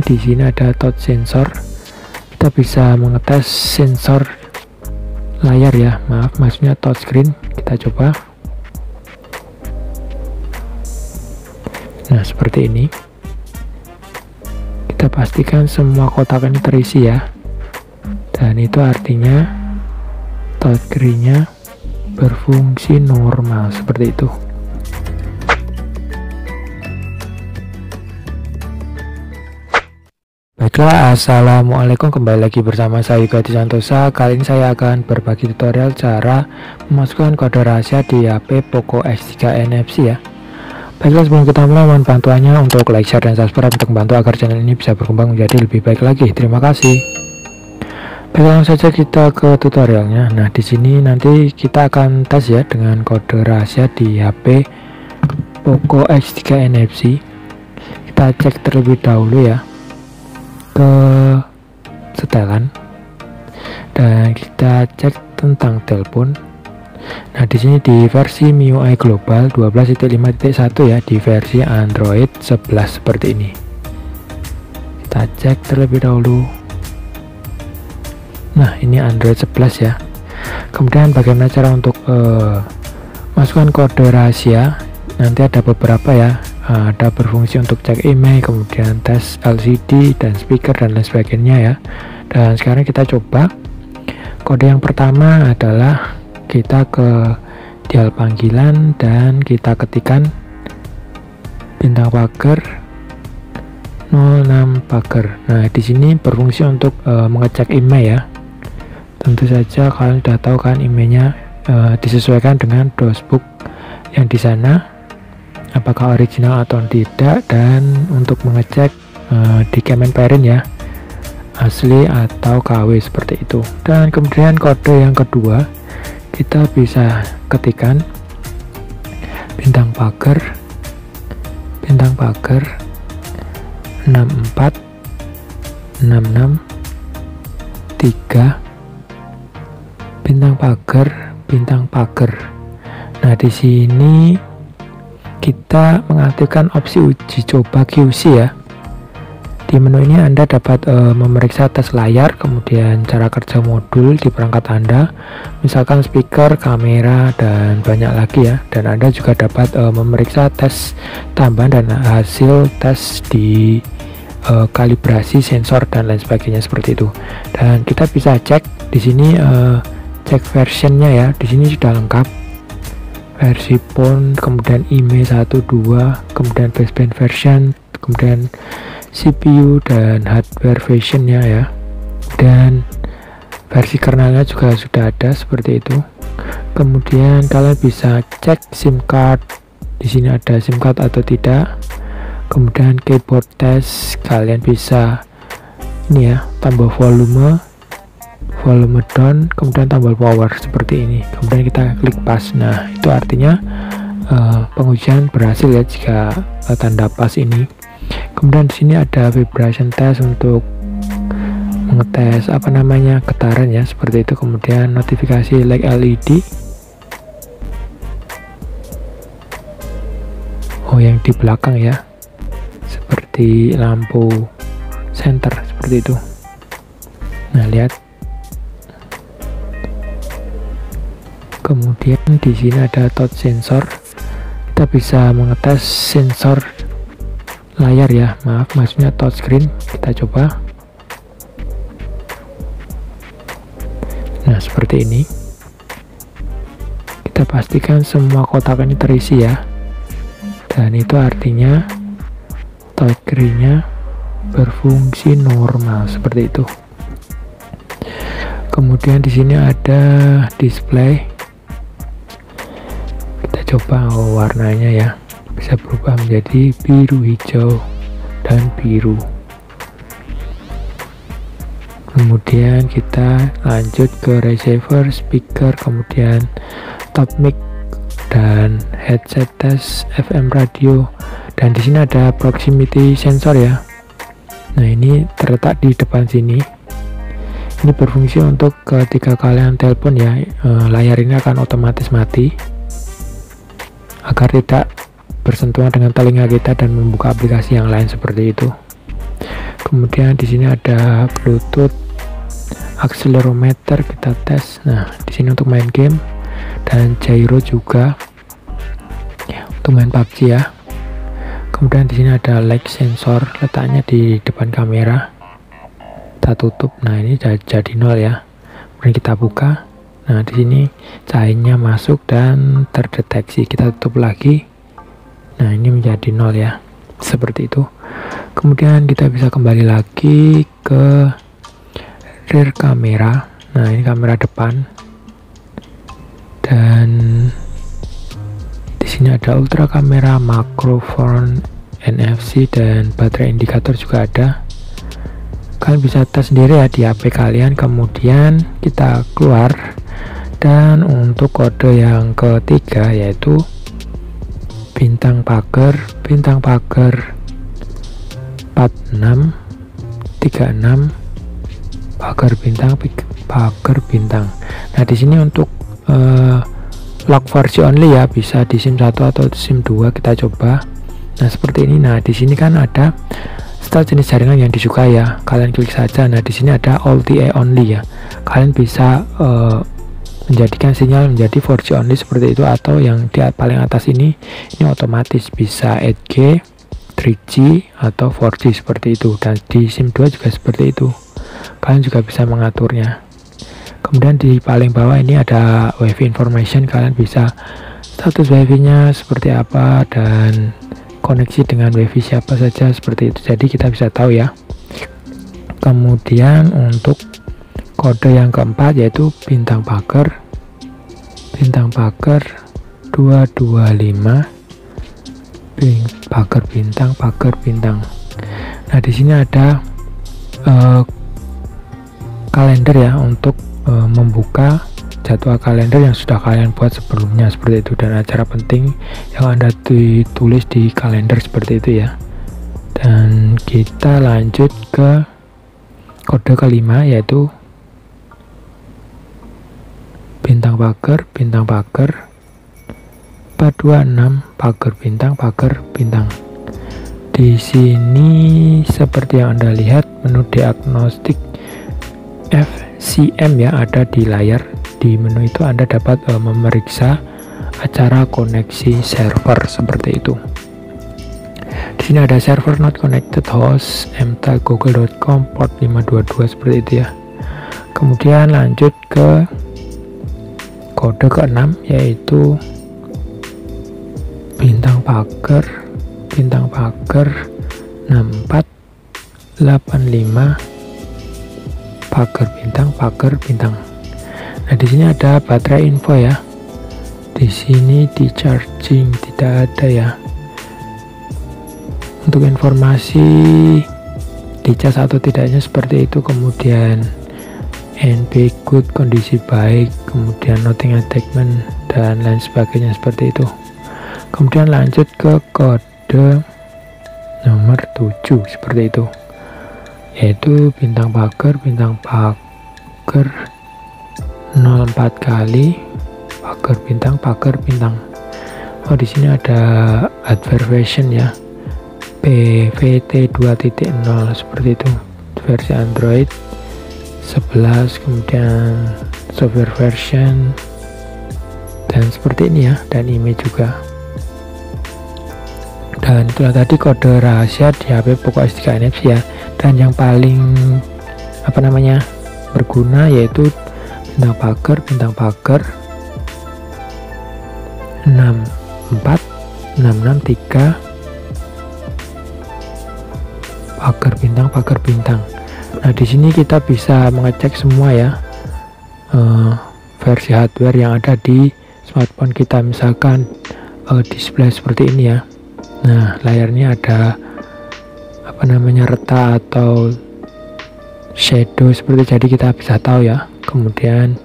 di sini ada touch sensor. Kita bisa mengetes sensor layar ya, maksudnya touchscreen. Kita coba. Nah, seperti ini. Kita pastikan semua kotak ini terisi ya, dan itu artinya touchscreen-nya berfungsi normal seperti itu. Baiklah, assalamualaikum, kembali lagi bersama saya Yoga Adi Santosa. Kali ini saya akan berbagi tutorial cara memasukkan kode rahasia di HP Poco X3 NFC ya. Baiklah, sebelum kita mulai, mohon bantuannya untuk like, share, dan subscribe untuk membantu agar channel ini bisa berkembang menjadi lebih baik lagi. Terima kasih. Baik, langsung saja kita ke tutorialnya. Nah, di sini nanti kita akan tes ya dengan kode rahasia di HP Poco X3 NFC. Kita cek terlebih dahulu ya ke setelan, dan kita cek tentang telepon. Nah, di sini di versi MIUI Global 12.5.1 ya, di versi Android 11 seperti ini. Kita cek terlebih dahulu. Nah, ini Android 11 ya. Kemudian bagaimana cara untuk masukkan kode rahasia? Nanti ada beberapa ya. Ada berfungsi untuk cek email, kemudian tes LCD dan speaker dan lain sebagainya ya. Dan sekarang kita coba. Kode yang pertama adalah kita ke dial panggilan dan kita ketikkan bintang pagar 06 pagar. Nah, di sini berfungsi untuk mengecek email ya. Tentu saja kalian sudah tahu kan, emailnya disesuaikan dengan dosbook yang di sana, apakah original atau tidak, dan untuk mengecek di Kemenperin ya, asli atau KW seperti itu. Dan kemudian kode yang kedua, kita bisa ketikkan bintang pagar 64 66 3 bintang pagar. Nah, di sini kita mengaktifkan opsi uji coba QC ya. Di menu ini Anda dapat memeriksa tes layar, kemudian cara kerja modul di perangkat Anda, misalkan speaker, kamera, dan banyak lagi ya. Dan Anda juga dapat memeriksa tes tambahan dan hasil tes di kalibrasi sensor dan lain sebagainya seperti itu. Dan kita bisa cek di sini, cek versionnya ya. Di sini sudah lengkap, versi phone, kemudian IMEI 1, 2, kemudian baseband version, kemudian CPU dan hardware versionnya ya, dan versi kernelnya juga sudah ada seperti itu. Kemudian kalian bisa cek SIM card, di sini ada SIM card atau tidak. Kemudian keyboard test, kalian bisa ini ya, tambah volume down, kemudian tambah power seperti ini. Kemudian kita klik pas. Nah, itu artinya pengujian berhasil ya jika tanda pas ini. Kemudian di sini ada vibration test untuk mengetes getaran ya, seperti itu. Kemudian notifikasi like LED. Oh, yang di belakang ya, seperti lampu center seperti itu. Nah, lihat. Kemudian di sini ada touch sensor. Kita bisa mengetes sensor layar ya, maksudnya touchscreen. Kita coba. Nah, seperti ini. Kita pastikan semua kotak ini terisi ya, dan itu artinya touchscreen-nya berfungsi normal seperti itu. Kemudian di sini ada display. Kita coba warnanya ya, bisa berubah menjadi biru, hijau, dan biru. Kemudian kita lanjut ke receiver, speaker, kemudian top mic dan headset test FM radio. Dan di sini ada proximity sensor ya. Nah, ini terletak di depan sini. Ini berfungsi untuk ketika kalian telepon ya, layar ini akan otomatis mati agar tidak bersentuhan dengan telinga kita dan membuka aplikasi yang lain seperti itu. Kemudian di sini ada Bluetooth, accelerometer kita tes. Nah, di sini untuk main game, dan gyro juga untuk main PUBG ya. Kemudian di sini ada light sensor, letaknya di depan kamera. Kita tutup. Nah, ini jadi 0 ya. Kemudian kita buka. Nah, di sini cahayanya masuk dan terdeteksi. Kita tutup lagi. Nah, ini menjadi 0 ya. Seperti itu. Kemudian kita bisa kembali lagi ke rear kamera. Nah, ini kamera depan. Dan di sini ada ultra kamera, microphone, NFC, dan baterai indikator juga ada. Kalian bisa tes sendiri ya di HP kalian. Kemudian kita keluar, dan untuk kode yang ketiga yaitu bintang pagar 4636 pagar bintang. Nah, di sini untuk lock versi only ya, bisa di SIM 1 atau SIM 2. Kita coba. Nah, seperti ini. Nah, di sini kan ada setel jenis jaringan yang disukai ya. Kalian klik saja. Nah, di sini ada LTE only ya. Kalian bisa menjadikan sinyal menjadi 4G only seperti itu, atau yang di paling atas ini otomatis bisa 8G, 3G atau 4G seperti itu. Dan di SIM 2 juga seperti itu. Kalian juga bisa mengaturnya. Kemudian di paling bawah ini ada WiFi information. Kalian bisa status WiFi-nya seperti apa dan koneksi dengan WiFi siapa saja seperti itu. Jadi kita bisa tahu ya. Kemudian untuk kode yang keempat yaitu bintang pagar 225 pagar bintang. Nah, di sini ada kalender ya, untuk membuka jadwal kalender yang sudah kalian buat sebelumnya seperti itu, dan acara penting yang Anda ditulis di kalender seperti itu ya. Dan kita lanjut ke kode kelima yaitu bintang pagar 426 pagar bintang. Di sini seperti yang Anda lihat, menu diagnostik FCM ya ada di layar. Di menu itu Anda dapat memeriksa acara koneksi server seperti itu. Di sini ada server not connected, host mtag.google.com, port 522 seperti itu ya. Kemudian lanjut ke kode ke-6 yaitu bintang pagar 6485 pagar bintang. Nah, di sini ada baterai info ya. Di sini di charging tidak ada ya. Untuk informasi dicas atau tidaknya seperti itu. Kemudian NP good, kondisi baik, kemudian nothing attachment dan lain sebagainya seperti itu. Kemudian lanjut ke kode nomor 7 seperti itu, yaitu bintang pagar 04 kali pagar bintang. Oh, di sini ada hardware version ya, PVT 2.0 seperti itu, versi Android 11, kemudian software version, dan seperti ini ya, dan email juga. Dan itulah tadi kode rahasia di HP Poco X3 NFC ya. Dan yang paling berguna yaitu bintang pagar 64663 pagar bintang. Nah, di sini kita bisa mengecek semua ya versi hardware yang ada di smartphone kita, misalkan display seperti ini ya. Nah, layarnya ada retak atau shadow seperti itu, jadi kita bisa tahu ya. Kemudian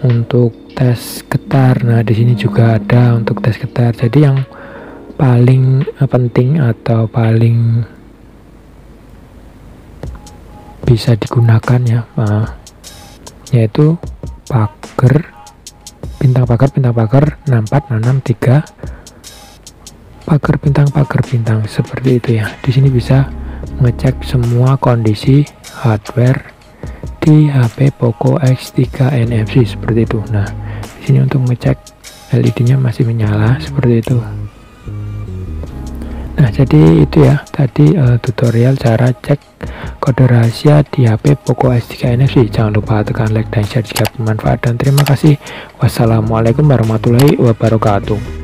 untuk tes getar, nah di sini juga ada untuk tes getar. Jadi yang paling penting atau paling bisa digunakan ya, yaitu bintang pagar 64663 pagar bintang seperti itu ya. Di sini bisa mengecek semua kondisi hardware di HP Poco X3 NFC seperti itu. Nah, di sini untuk mengecek LED-nya masih menyala seperti itu. Nah, jadi itu ya tadi tutorial cara cek kode rahasia di HP Poco X3 NFC. Jangan lupa tekan like dan share jika bermanfaat, dan terima kasih. Wassalamualaikum warahmatullahi wabarakatuh.